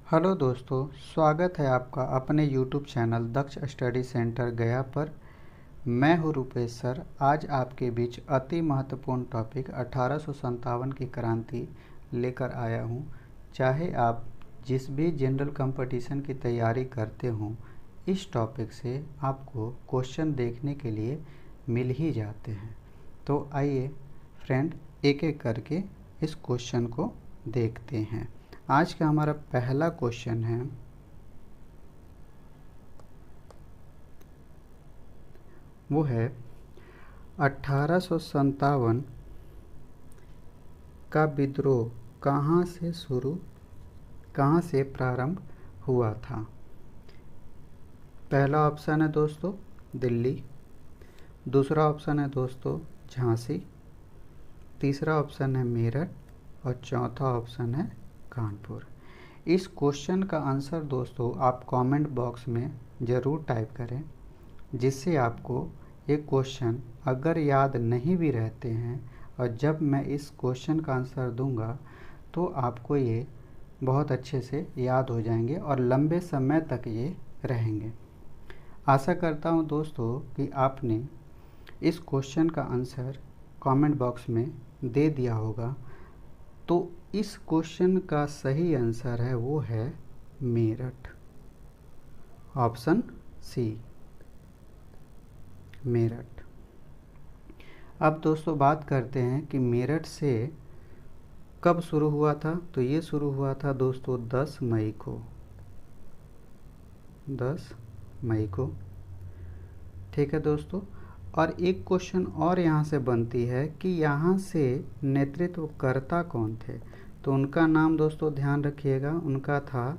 Hello दोस्तों, स्वागत है आपका अपने यूट्यूब चैनल दक्ष स्टडी सेंटर गया पर। मैं हूं रूपेश सर। आज आपके बीच अति महत्वपूर्ण टॉपिक 1857 की क्रांति लेकर आया हूं। चाहे आप जिस भी जनरल कंपटीशन की तैयारी करते हों, इस टॉपिक से आपको क्वेश्चन देखने के लिए मिल ही जाते हैं। तो आइए फ्रेंड, एक एक करके इस क्वेश्चन को देखते हैं। आज का हमारा पहला क्वेश्चन है, वो है 1857 का विद्रोह कहाँ से प्रारंभ हुआ था। पहला ऑप्शन है दोस्तों दिल्ली, दूसरा ऑप्शन है दोस्तों झांसी, तीसरा ऑप्शन है मेरठ और चौथा ऑप्शन है कानपुर। इस क्वेश्चन का आंसर दोस्तों आप कमेंट बॉक्स में ज़रूर टाइप करें, जिससे आपको ये क्वेश्चन अगर याद नहीं भी रहते हैं और जब मैं इस क्वेश्चन का आंसर दूंगा तो आपको ये बहुत अच्छे से याद हो जाएंगे और लंबे समय तक ये रहेंगे। आशा करता हूँ दोस्तों कि आपने इस क्वेश्चन का आंसर कमेंट बॉक्स में दे दिया होगा। तो इस क्वेश्चन का सही आंसर है वो है मेरठ, ऑप्शन सी, मेरठ। अब दोस्तों बात करते हैं कि मेरठ से कब शुरू हुआ था। तो ये शुरू हुआ था दोस्तों 10 मई को, 10 मई को। ठीक है दोस्तों। और एक क्वेश्चन और यहाँ से बनती है कि यहाँ से नेतृत्वकर्ता कौन थे। तो उनका नाम दोस्तों ध्यान रखिएगा, उनका था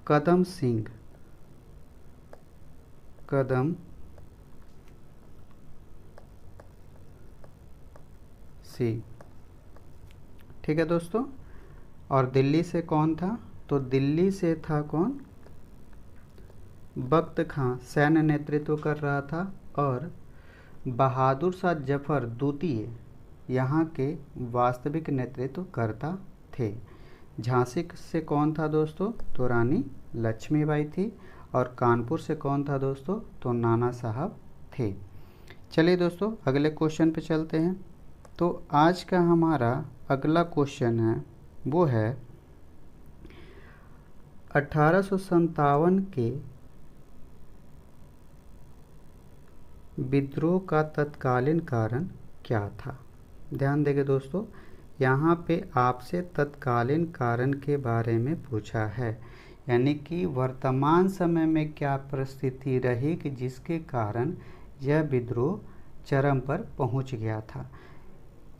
कदम सिंह, कदम सिंह। ठीक है दोस्तों। और दिल्ली से कौन था। तो दिल्ली से था कौन, बख्त खां सैन्य नेतृत्व कर रहा था और बहादुर शाह जफर द्वितीय यहाँ के वास्तविक नेतृत्वकर्ता थे। झांसी से कौन था दोस्तों, तो रानी लक्ष्मीबाई थी। और कानपुर से कौन था दोस्तों, तो नाना साहब थे। चलिए दोस्तों अगले क्वेश्चन पे चलते हैं। तो आज का हमारा अगला क्वेश्चन है वो है 1857 के विद्रोह का तत्कालीन कारण क्या था। ध्यान देंगे दोस्तों, यहाँ पे आपसे तत्कालीन कारण के बारे में पूछा है, यानी कि वर्तमान समय में क्या परिस्थिति रही कि जिसके कारण यह विद्रोह चरम पर पहुँच गया था।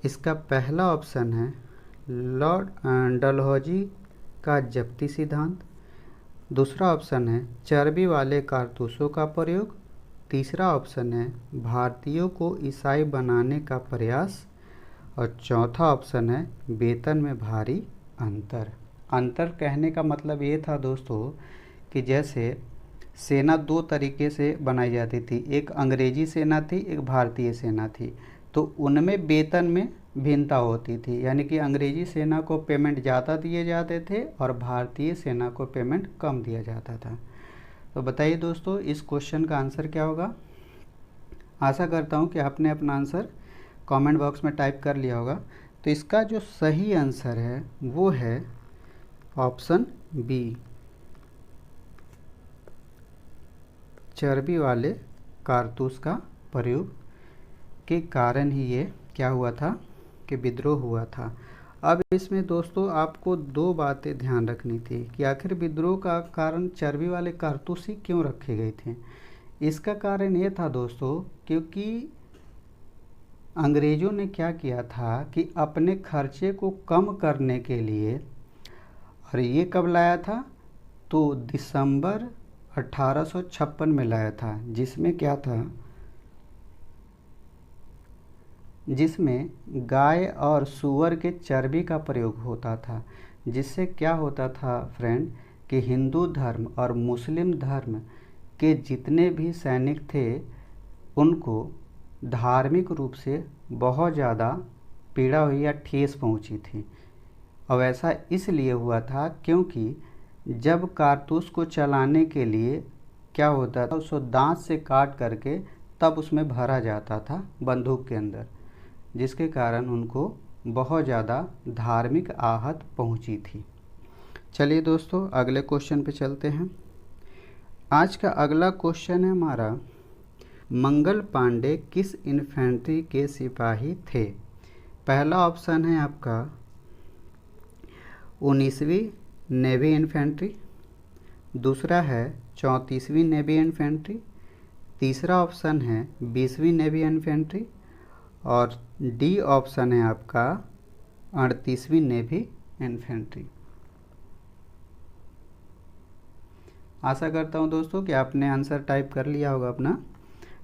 इसका पहला ऑप्शन है लॉर्ड डलहौजी का जब्ती सिद्धांत, दूसरा ऑप्शन है चर्बी वाले कारतूसों का प्रयोग, तीसरा ऑप्शन है भारतीयों को ईसाई बनाने का प्रयास और चौथा ऑप्शन है वेतन में भारी अंतर। अंतर कहने का मतलब ये था दोस्तों कि जैसे सेना दो तरीके से बनाई जाती थी, एक अंग्रेजी सेना थी, एक भारतीय सेना थी। तो उनमें वेतन में भिन्नता होती थी, यानी कि अंग्रेजी सेना को पेमेंट ज़्यादा दिए जाते थे और भारतीय सेना को पेमेंट कम दिया जाता था। तो बताइए दोस्तों इस क्वेश्चन का आंसर क्या होगा। आशा करता हूँ कि आपने अपना आंसर कमेंट बॉक्स में टाइप कर लिया होगा। तो इसका जो सही आंसर है वो है ऑप्शन बी, चर्बी वाले कारतूस का प्रयोग के कारण ही ये क्या हुआ था कि विद्रोह हुआ था। अब इसमें दोस्तों आपको दो बातें ध्यान रखनी थी कि आखिर विद्रोह का कारण चर्बी वाले कारतूस ही क्यों रखे गए थे। इसका कारण ये था दोस्तों क्योंकि अंग्रेज़ों ने क्या किया था कि अपने खर्चे को कम करने के लिए, और ये कब लाया था, तो दिसंबर 1856 में लाया था, जिसमें क्या था, जिसमें गाय और सूअर के चर्बी का प्रयोग होता था। जिससे क्या होता था फ्रेंड कि हिंदू धर्म और मुस्लिम धर्म के जितने भी सैनिक थे उनको धार्मिक रूप से बहुत ज़्यादा पीड़ा हुई या ठेस पहुंची थी। और ऐसा इसलिए हुआ था क्योंकि जब कारतूस को चलाने के लिए क्या होता था, उसको दांत से काट करके तब उसमें भरा जाता था बंदूक के अंदर, जिसके कारण उनको बहुत ज़्यादा धार्मिक आहत पहुंची थी। चलिए दोस्तों अगले क्वेश्चन पे चलते हैं। आज का अगला क्वेश्चन है हमारा, मंगल पांडे किस इन्फेंट्री के सिपाही थे? पहला ऑप्शन है आपका 19वीं नेवी इन्फेंट्री, दूसरा है 34वीं नेवी इन्फेंट्री, तीसरा ऑप्शन है 20वीं नेवी इन्फेंट्री और डी ऑप्शन है आपका 38वीं नेवी इन्फेंट्री। आशा करता हूं दोस्तों कि आपने आंसर टाइप कर लिया होगा अपना।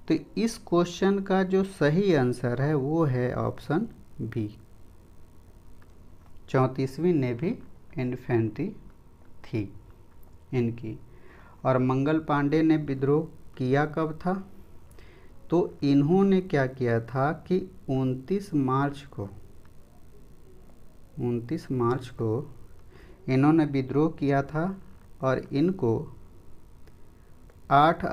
तो इस क्वेश्चन का जो सही आंसर है वो है ऑप्शन बी, 34वीं नेवी इन्फेंट्री थी इनकी। और मंगल पांडे ने विद्रोह किया कब था? तो इन्होंने क्या किया था कि 29 मार्च को इन्होंने विद्रोह किया था और इनको 8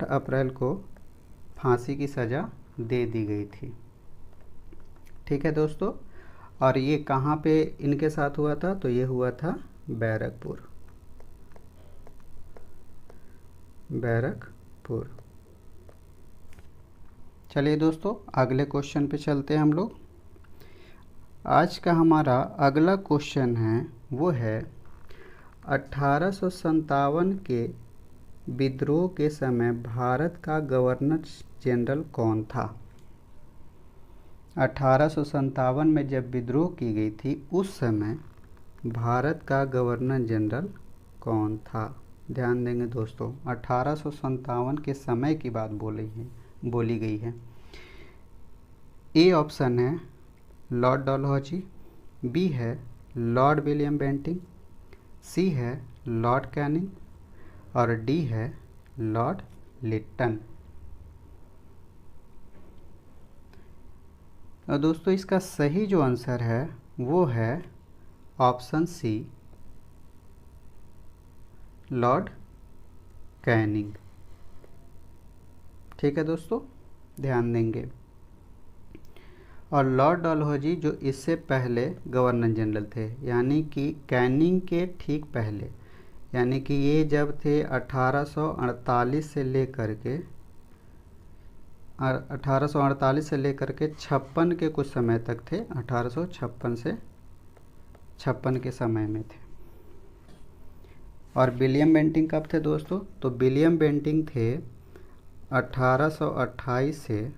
अप्रैल को फांसी की सज़ा दे दी गई थी। ठीक है दोस्तों, और ये कहाँ पे इनके साथ हुआ था? तो ये हुआ था बैरकपुर। चलिए दोस्तों अगले क्वेश्चन पे चलते हैं हम लोग। आज का हमारा अगला क्वेश्चन है वो है 1857 के विद्रोह के समय भारत का गवर्नर जनरल कौन था? 1857 में जब विद्रोह की गई थी उस समय भारत का गवर्नर जनरल कौन था? ध्यान देंगे दोस्तों, 1857 के समय की बात बोली गई है। ए ऑप्शन है लॉर्ड डलहौजी, बी है लॉर्ड विलियम बेंटिंग, सी है लॉर्ड कैनिंग और डी है लॉर्ड लिट्टन। और दोस्तों इसका सही जो आंसर है वो है ऑप्शन सी, लॉर्ड कैनिंग। ठीक है दोस्तों, ध्यान देंगे। और लॉर्ड डलहौजी जो इससे पहले गवर्नर जनरल थे, यानी कि कैनिंग के ठीक पहले, यानी कि ये जब थे 1848 से लेकर के 56 के कुछ समय तक थे, 1856 से 56 के समय में थे। और विलियम बेंटिंग कब थे दोस्तों? तो विलियम बेंटिंग थे 1828 से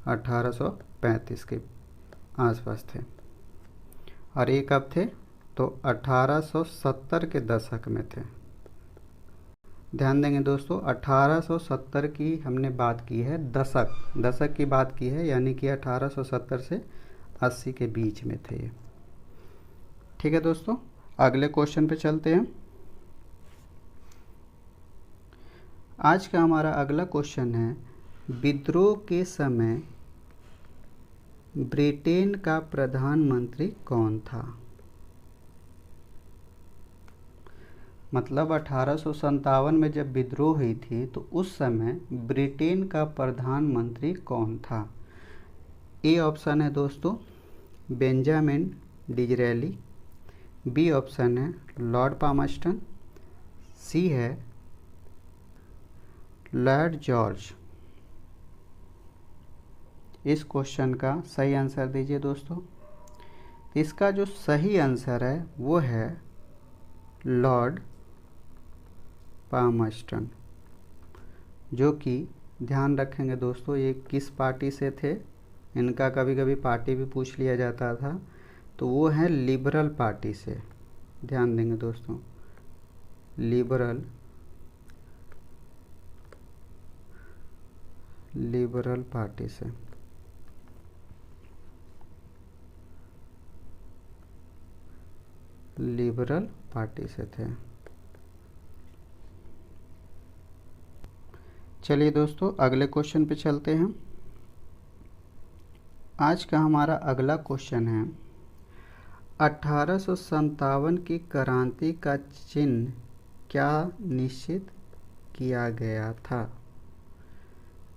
1835 के आसपास थे। और ये कब थे? तो 1870 के दशक में थे। ध्यान देंगे दोस्तों, 1870 की हमने बात की है, दशक की बात की है, यानी कि 1870 से 80 के बीच में थे ये। ठीक है दोस्तों, अगले क्वेश्चन पे चलते हैं। आज का हमारा अगला क्वेश्चन है, विद्रोह के समय ब्रिटेन का प्रधानमंत्री कौन था? मतलब 1857 में जब विद्रोह हुई थी तो उस समय ब्रिटेन का प्रधानमंत्री कौन था? ए ऑप्शन है दोस्तों बेंजामिन डिज़रेली, बी ऑप्शन है लॉर्ड पामस्टन, सी है लॉर्ड जॉर्ज। इस क्वेश्चन का सही आंसर दीजिए दोस्तों। इसका जो सही आंसर है वो है लॉर्ड पामस्टन, जो कि ध्यान रखेंगे दोस्तों ये किस पार्टी से थे, इनका कभी कभी पार्टी भी पूछ लिया जाता था, तो वो है लिबरल पार्टी से। ध्यान देंगे दोस्तों, लिबरल पार्टी से। लिबरल पार्टी से थे। चलिए दोस्तों अगले क्वेश्चन पे चलते हैं। आज का हमारा अगला क्वेश्चन है 1857 की क्रांति का चिन्ह क्या निश्चित किया गया था।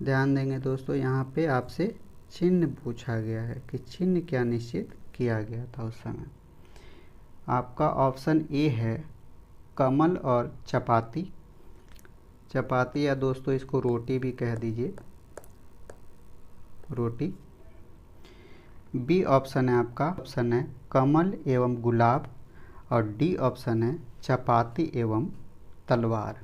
ध्यान देंगे दोस्तों, यहाँ पे आपसे चिन्ह पूछा गया है कि चिन्ह क्या निश्चित किया गया था उस समय। आपका ऑप्शन ए है कमल और चपाती। चपाती या दोस्तों इसको रोटी भी कह दीजिए, रोटी। बी ऑप्शन है आपका, ऑप्शन है कमल एवं गुलाब। और डी ऑप्शन है चपाती एवं तलवार।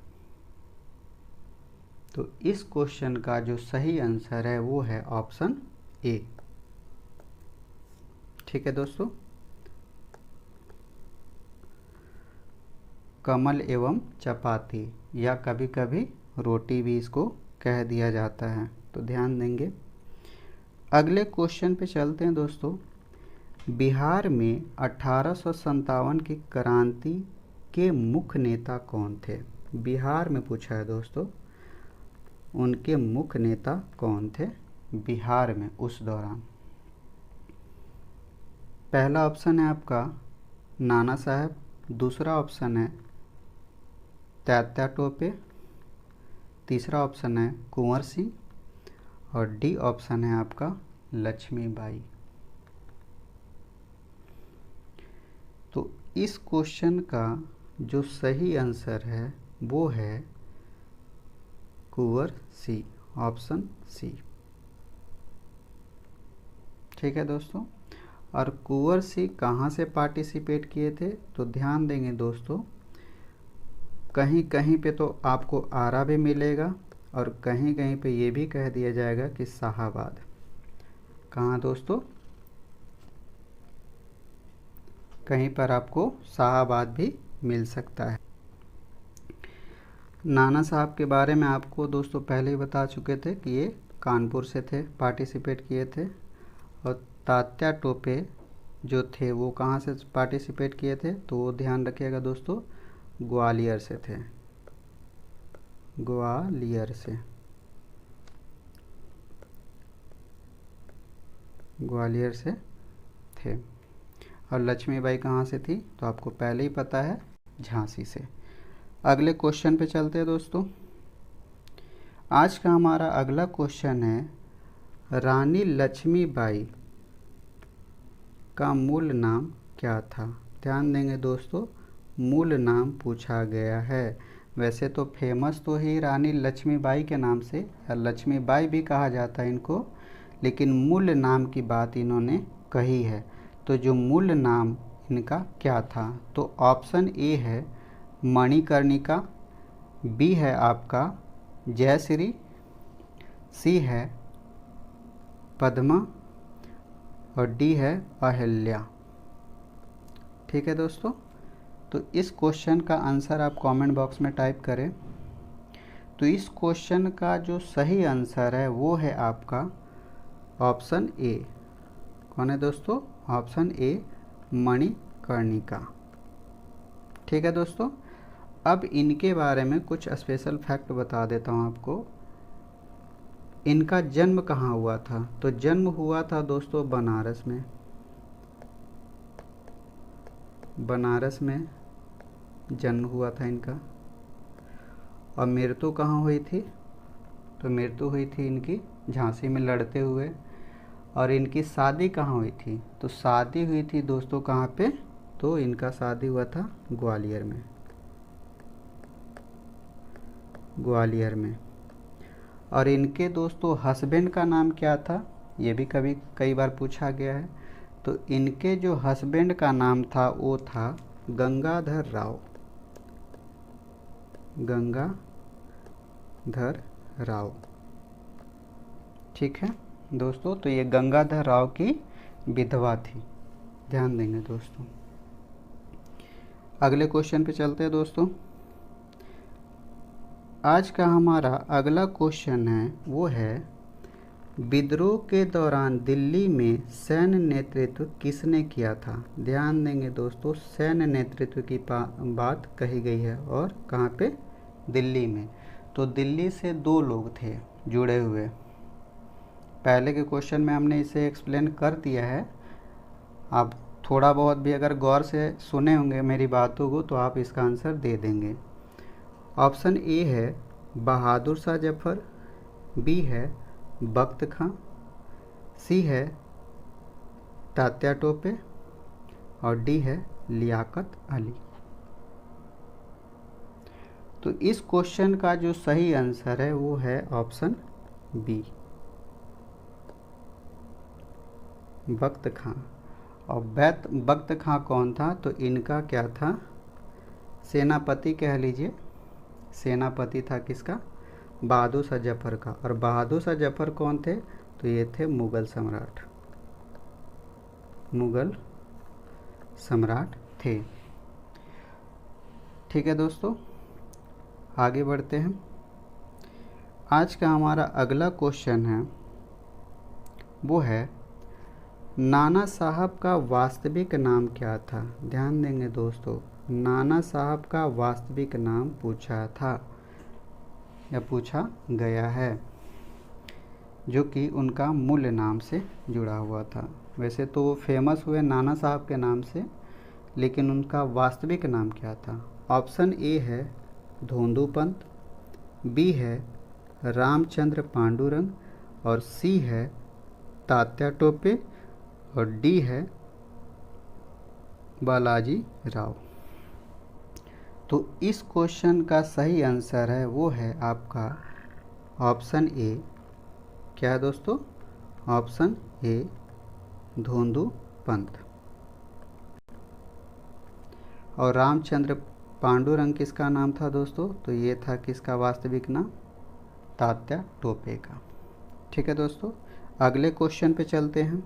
तो इस क्वेश्चन का जो सही आंसर है वो है ऑप्शन ए। ठीक है दोस्तों, कमल एवं चपाती या कभी कभी रोटी भी इसको कह दिया जाता है। तो ध्यान देंगे। अगले क्वेश्चन पे चलते हैं दोस्तों। बिहार में 1857 की क्रांति के मुख्य नेता कौन थे। बिहार में पूछा है दोस्तों, उनके मुख्य नेता कौन थे बिहार में उस दौरान। पहला ऑप्शन है आपका नाना साहब, दूसरा ऑप्शन है तात्या टोपे, तीसरा ऑप्शन है कुंवर सिंह और डी ऑप्शन है आपका लक्ष्मीबाई। तो इस क्वेश्चन का जो सही आंसर है वो है कुंवर सी, ऑप्शन सी। ठीक है दोस्तों, और कुंवर सी कहाँ से पार्टिसिपेट किए थे। तो ध्यान देंगे दोस्तों, कहीं कहीं पे तो आपको आरा भी मिलेगा और कहीं कहीं पे ये भी कह दिया जाएगा कि शाहाबाद। कहाँ दोस्तों, कहीं पर आपको शाहाबाद भी मिल सकता है। नाना साहब के बारे में आपको दोस्तों पहले ही बता चुके थे कि ये कानपुर से थे, पार्टिसिपेट किए थे। और तात्या टोपे जो थे वो कहाँ से पार्टिसिपेट किए थे, तो वो ध्यान रखिएगा दोस्तों, ग्वालियर से थे, ग्वालियर से, ग्वालियर से थे। और लक्ष्मीबाई कहाँ से थी, तो आपको पहले ही पता है, झांसी से। अगले क्वेश्चन पे चलते हैं दोस्तों। आज का हमारा अगला क्वेश्चन है रानी लक्ष्मीबाई का मूल नाम क्या था। ध्यान देंगे दोस्तों, मूल नाम पूछा गया है। वैसे तो फेमस तो ही रानी लक्ष्मीबाई के नाम से, या लक्ष्मीबाई भी कहा जाता है इनको, लेकिन मूल नाम की बात इन्होंने कही है। तो जो मूल नाम इनका क्या था, तो ऑप्शन ए है मणिकर्णिका, बी है आपका जयश्री, सी है पद्मा और डी है अहिल्या। ठीक है दोस्तों, तो इस क्वेश्चन का आंसर आप कमेंट बॉक्स में टाइप करें। तो इस क्वेश्चन का जो सही आंसर है वो है आपका ऑप्शन ए। कौन है दोस्तों, ऑप्शन ए मणिकर्णिका। ठीक है दोस्तों, अब इनके बारे में कुछ स्पेशल फैक्ट बता देता हूँ आपको। इनका जन्म कहाँ हुआ था, तो जन्म हुआ था दोस्तों बनारस में, बनारस में जन्म हुआ था इनका। और मृत्यु कहाँ हुई थी, तो मृत्यु हुई थी इनकी झांसी में लड़ते हुए। और इनकी शादी कहाँ हुई थी, तो शादी हुई थी दोस्तों कहाँ पे, तो इनका शादी हुआ था ग्वालियर में, ग्वालियर में। और इनके दोस्तों हस्बैंड का नाम क्या था, ये भी कई बार पूछा गया है। तो इनके जो हस्बैंड का नाम था वो था गंगाधर राव, गंगाधर राव। ठीक है दोस्तों, तो ये गंगाधर राव की विधवा थी। ध्यान देंगे दोस्तों। अगले क्वेश्चन पे चलते हैं दोस्तों। आज का हमारा अगला क्वेश्चन है वो है विद्रोह के दौरान दिल्ली में सैन्य नेतृत्व किसने किया था। ध्यान देंगे दोस्तों, सैन्य नेतृत्व की बात कही गई है और कहाँ पे, दिल्ली में। तो दिल्ली से दो लोग थे जुड़े हुए, पहले के क्वेश्चन में हमने इसे एक्सप्लेन कर दिया है। आप थोड़ा बहुत भी अगर गौर से सुने होंगे मेरी बातों को तो आप इसका आंसर दे देंगे। ऑप्शन ए है बहादुर शाह जफर, बी है बख्त खां, सी है तात्या टोपे और डी है लियाकत अली। तो इस क्वेश्चन का जो सही आंसर है वो है ऑप्शन बी, बख्त खां। और बख्त खां कौन था? तो इनका क्या था? सेनापति कह लीजिए। सेनापति था किसका? बहादुर शाह जफर का। और बहादुर शाह जफर कौन थे? तो ये थे मुगल सम्राट, मुगल सम्राट थे। ठीक है दोस्तों, आगे बढ़ते हैं। आज का हमारा अगला क्वेश्चन है वो है नाना साहब का वास्तविक नाम क्या था? ध्यान देंगे दोस्तों, नाना साहब का वास्तविक नाम पूछा था या पूछा गया है, जो कि उनका मूल नाम से जुड़ा हुआ था। वैसे तो वो फेमस हुए नाना साहब के नाम से, लेकिन उनका वास्तविक नाम क्या था? ऑप्शन ए है धोंदू पंत, बी है रामचंद्र पांडुरंग और सी है तात्या टोपे और डी है बालाजी राव। तो इस क्वेश्चन का सही आंसर है वो है आपका ऑप्शन ए। क्या है दोस्तों? Option A धोंदू Pant. और रामचंद्र पांडुरंग किसका नाम था दोस्तों? तो ये था किसका वास्तविक नाम? तात्या टोपे का। ठीक है दोस्तों, अगले क्वेश्चन पे चलते हैं।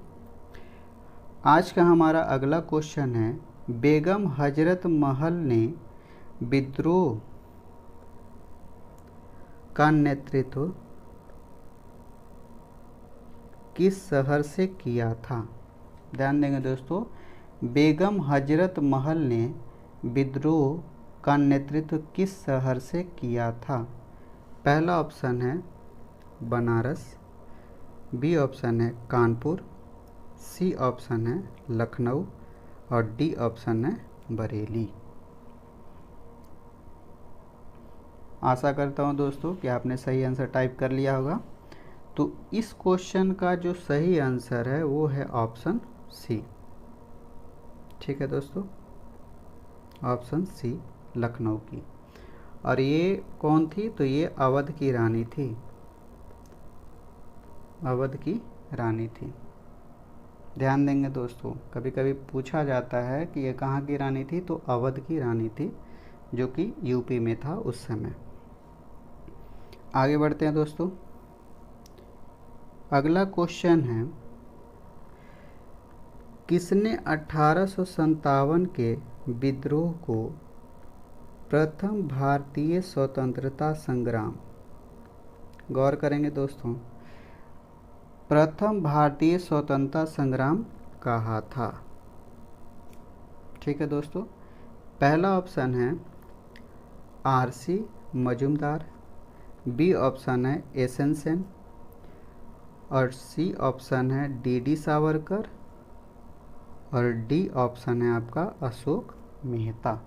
आज का हमारा अगला क्वेश्चन है बेगम हजरत महल ने विद्रोह का नेतृत्व किस शहर से किया था? ध्यान देंगे दोस्तों, बेगम हजरत महल ने विद्रोह का नेतृत्व किस शहर से किया था? पहला ऑप्शन है बनारस, बी ऑप्शन है कानपुर, सी ऑप्शन है लखनऊ और डी ऑप्शन है बरेली। आशा करता हूं दोस्तों कि आपने सही आंसर टाइप कर लिया होगा। तो इस क्वेश्चन का जो सही आंसर है वो है ऑप्शन सी। ठीक है दोस्तों, ऑप्शन सी लखनऊ की। और ये कौन थी? तो ये अवध की रानी थी, अवध की रानी थी। ध्यान देंगे दोस्तों, कभी कभी पूछा जाता है कि ये कहाँ की रानी थी? तो अवध की रानी थी, जो कि यूपी में था उस समय। आगे बढ़ते हैं दोस्तों। अगला क्वेश्चन है किसने 1857 के विद्रोह को प्रथम भारतीय स्वतंत्रता संग्राम, गौर करेंगे दोस्तों, प्रथम भारतीय स्वतंत्रता संग्राम कहा था? ठीक है दोस्तों, पहला ऑप्शन है आरसी मजूमदार, बी ऑप्शन है एसएन सेन और सी ऑप्शन है डीडी सावरकर और डी ऑप्शन है आपका अशोक मेहता।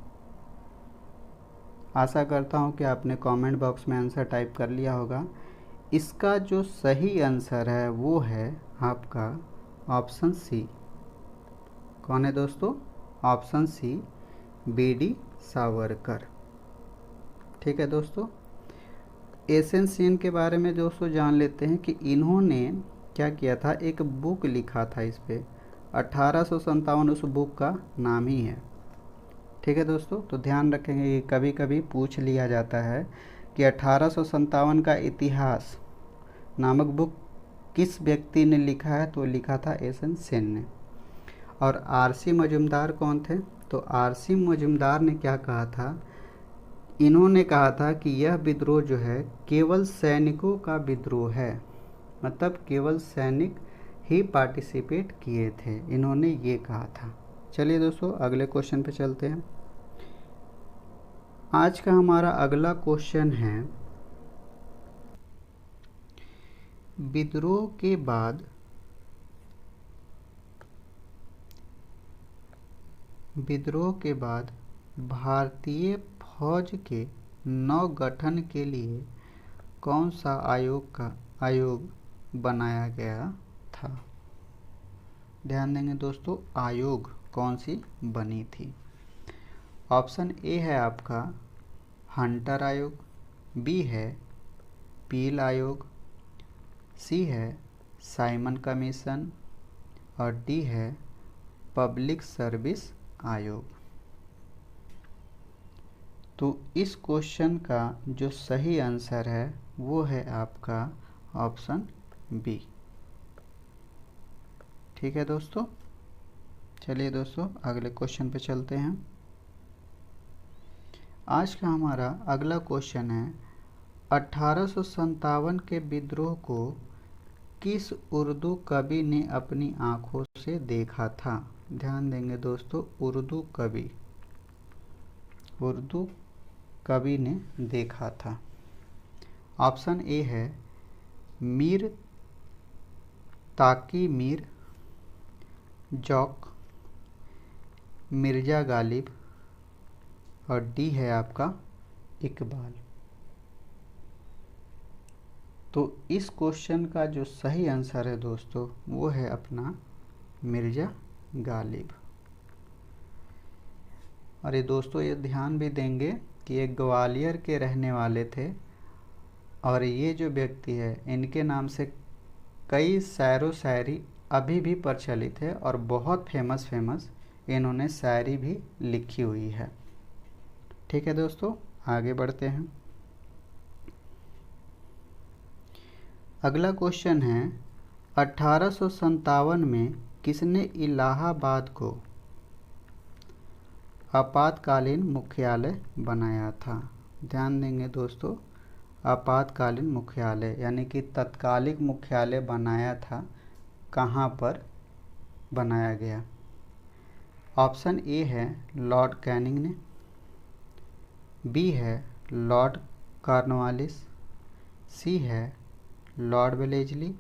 आशा करता हूं कि आपने कमेंट बॉक्स में आंसर टाइप कर लिया होगा। इसका जो सही आंसर है वो है आपका ऑप्शन सी। कौन है दोस्तों? Option C B D Savarkar. ठीक है दोस्तों, एसएन सेन के बारे में दोस्तों जान लेते हैं कि इन्होंने क्या किया था, एक बुक लिखा था इस पे। 1857 उस बुक का नाम ही है। ठीक है दोस्तों, तो ध्यान रखेंगे कि कभी कभी पूछ लिया जाता है कि 1857 का इतिहास नामक बुक किस व्यक्ति ने लिखा है? तो लिखा था एसएन सेन ने। और आरसी मजूमदार कौन थे? तो आरसी मजूमदार ने क्या कहा था? इन्होंने कहा था कि यह विद्रोह जो है केवल सैनिकों का विद्रोह है, मतलब केवल सैनिक ही पार्टिसिपेट किए थे, इन्होंने ये कहा था। चलिए दोस्तों, अगले क्वेश्चन पे चलते हैं। आज का हमारा अगला क्वेश्चन है विद्रोह के बाद भारतीय फौज के नवगठन के लिए कौन सा आयोग बनाया गया था? ध्यान देंगे दोस्तों, आयोग कौन सी बनी थी? ऑप्शन ए है आपका हंटर आयोग, बी है पील आयोग, सी है साइमन कमीशन और डी है पब्लिक सर्विस आयोग। तो इस क्वेश्चन का जो सही आंसर है वो है आपका ऑप्शन बी। ठीक है दोस्तों, चलिए दोस्तों अगले क्वेश्चन पे चलते हैं। आज का हमारा अगला क्वेश्चन है 1857 के विद्रोह को किस उर्दू कवि ने अपनी आंखों से देखा था? ध्यान देंगे दोस्तों, उर्दू कवि ने देखा था। ऑप्शन ए है मीर ताकी मीर, जौक, मिर्जा गालिब और डी है आपका इकबाल। तो इस क्वेश्चन का जो सही आंसर है दोस्तों वो है अपना मिर्जा गालिब। और ये दोस्तों ये ध्यान भी देंगे कि ये ग्वालियर के रहने वाले थे और ये जो व्यक्ति है इनके नाम से कई शायरो शायरी अभी भी प्रचलित है और बहुत फेमस इन्होंने शायरी भी लिखी हुई है। ठीक है दोस्तों, आगे बढ़ते हैं। अगला क्वेश्चन है 1857 में किसने इलाहाबाद को आपातकालीन मुख्यालय बनाया था? ध्यान देंगे दोस्तों, आपातकालीन मुख्यालय यानी कि तत्कालिक मुख्यालय बनाया था, कहाँ पर बनाया गया? ऑप्शन ए है लॉर्ड कैनिंग ने, बी है लॉर्ड कॉर्नवालिस, सी है लॉर्ड वेलेस्ली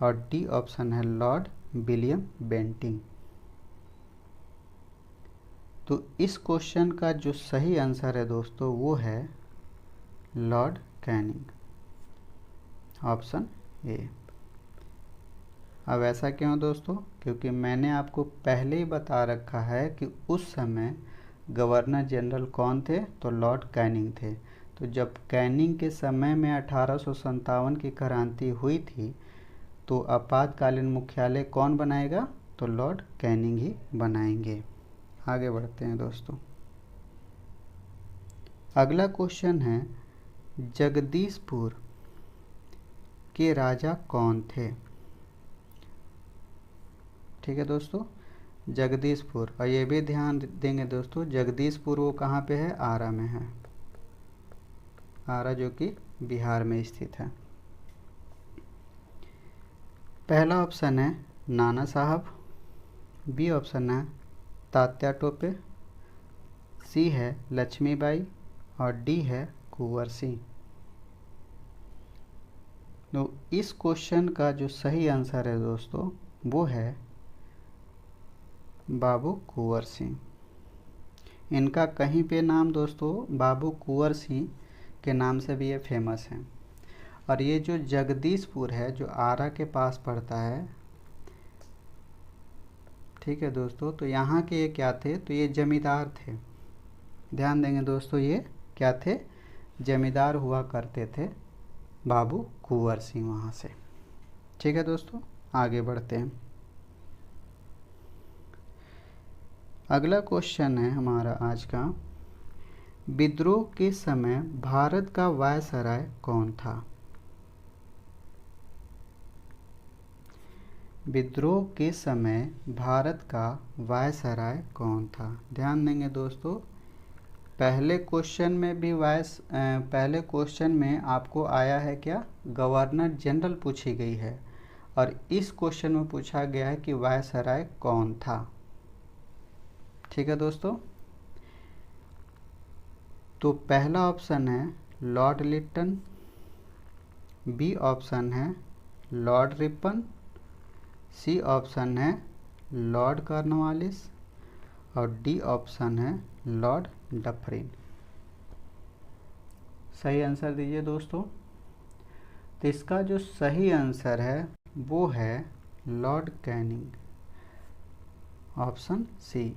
और डी ऑप्शन है लॉर्ड विलियम बेंटिंग। तो इस क्वेश्चन का जो सही आंसर है दोस्तों वो है लॉर्ड कैनिंग, ऑप्शन ए। अब ऐसा क्यों दोस्तों? क्योंकि मैंने आपको पहले ही बता रखा है कि उस समय गवर्नर जनरल कौन थे? तो लॉर्ड कैनिंग थे। तो जब कैनिंग के समय में 1857 की क्रांति हुई थी तो आपातकालीन मुख्यालय कौन बनाएगा? तो लॉर्ड कैनिंग ही बनाएंगे। आगे बढ़ते हैं दोस्तों। अगला क्वेश्चन है जगदीशपुर के राजा कौन थे? ठीक है दोस्तों, जगदीशपुर, और ये भी ध्यान देंगे दोस्तों जगदीशपुर वो कहाँ पे है? आरा में है, आरा जो कि बिहार में स्थित है। पहला ऑप्शन है नाना साहब, बी ऑप्शन है तात्या टोपे, सी है लक्ष्मीबाई और डी है कुंवर सिंह। तो इस क्वेश्चन का जो सही आंसर है दोस्तों वो है बाबू कुंवर सिंह। इनका कहीं पे नाम दोस्तों बाबू कुंवर सिंह के नाम से भी ये फेमस है। और ये जो जगदीशपुर है जो आरा के पास पड़ता है, ठीक है दोस्तों, तो यहाँ के ये क्या थे? तो ये जमींदार थे। ध्यान देंगे दोस्तों, ये क्या थे? जमींदार हुआ करते थे बाबू कुंवर सिंह वहाँ से। ठीक है दोस्तों, आगे बढ़ते हैं। अगला क्वेश्चन है हमारा आज का, विद्रोह के समय भारत का वायसराय कौन था? विद्रोह के समय भारत का वायसराय कौन था? ध्यान देंगे दोस्तों, पहले क्वेश्चन में आपको आया है क्या? गवर्नर जनरल पूछी गई है और इस क्वेश्चन में पूछा गया है कि वायसराय कौन था। ठीक है दोस्तों, तो पहला ऑप्शन है लॉर्ड लिटन, बी ऑप्शन है लॉर्ड रिपन, सी ऑप्शन है लॉर्ड कॉर्नवालिस और डी ऑप्शन है लॉर्ड डफरिन। सही आंसर दीजिए दोस्तों। तो इसका जो सही आंसर है वो है लॉर्ड कैनिंग, ऑप्शन सी।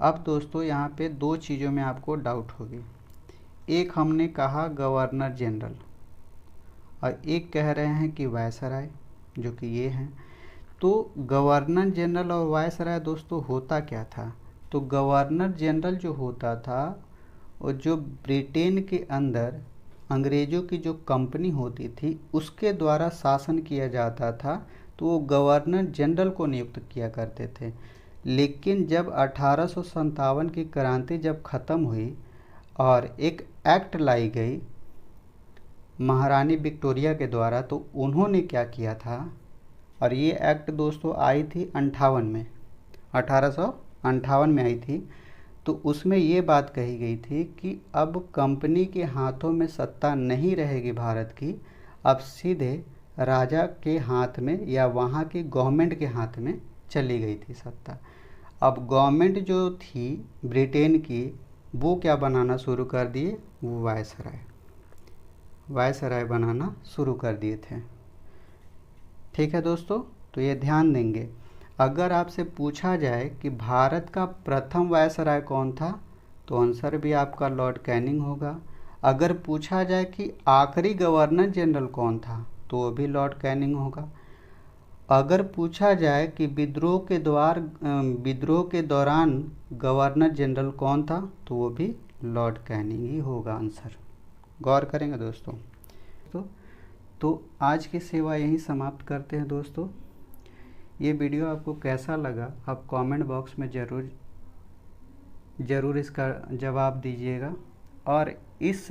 अब दोस्तों यहाँ पे दो चीज़ों में आपको डाउट होगी। एक हमने कहा गवर्नर जनरल और एक कह रहे हैं कि वायसराय, जो कि ये हैं। तो गवर्नर जनरल और वायसराय दोस्तों होता क्या था? तो गवर्नर जनरल जो होता था और जो ब्रिटेन के अंदर अंग्रेज़ों की जो कंपनी होती थी उसके द्वारा शासन किया जाता था, तो वो गवर्नर जनरल को नियुक्त किया करते थे। लेकिन जब 1857 की क्रांति जब ख़त्म हुई और एक एक्ट लाई गई महारानी विक्टोरिया के द्वारा, तो उन्होंने क्या किया था, और ये एक्ट दोस्तों आई थी 58 में, 1858 में आई थी। तो उसमें ये बात कही गई थी कि अब कंपनी के हाथों में सत्ता नहीं रहेगी भारत की, अब सीधे राजा के हाथ में या वहाँ की गवर्नमेंट के हाथ में चली गई थी सत्ता। अब गवर्नमेंट जो थी ब्रिटेन की वो क्या बनाना शुरू कर दिए, वो वायसराय बनाना शुरू कर दिए थे। ठीक है दोस्तों, तो ये ध्यान देंगे। अगर आपसे पूछा जाए कि भारत का प्रथम वायसराय कौन था, तो आंसर भी आपका लॉर्ड कैनिंग होगा। अगर पूछा जाए कि आखिरी गवर्नर जनरल कौन था, तो वो भी लॉर्ड कैनिंग होगा। अगर पूछा जाए कि विद्रोह के दौरान गवर्नर जनरल कौन था, तो वो भी लॉर्ड कैनिंग ही होगा आंसर। गौर करेंगे दोस्तों। तो आज की सेवा यहीं समाप्त करते हैं दोस्तों। ये वीडियो आपको कैसा लगा आप कमेंट बॉक्स में ज़रूर इसका जवाब दीजिएगा, और इस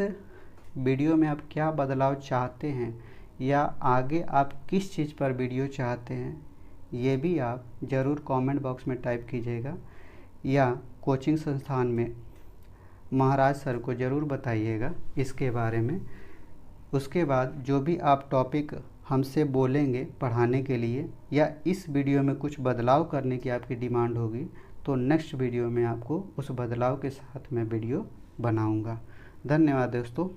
वीडियो में आप क्या बदलाव चाहते हैं या आगे आप किस चीज़ पर वीडियो चाहते हैं, ये भी आप ज़रूर कमेंट बॉक्स में टाइप कीजिएगा, या कोचिंग संस्थान में महाराज सर को ज़रूर बताइएगा इसके बारे में। उसके बाद जो भी आप टॉपिक हमसे बोलेंगे पढ़ाने के लिए, या इस वीडियो में कुछ बदलाव करने की आपकी डिमांड होगी, तो नेक्स्ट वीडियो में आपको उस बदलाव के साथ मैं वीडियो बनाऊंगा। धन्यवाद दोस्तों।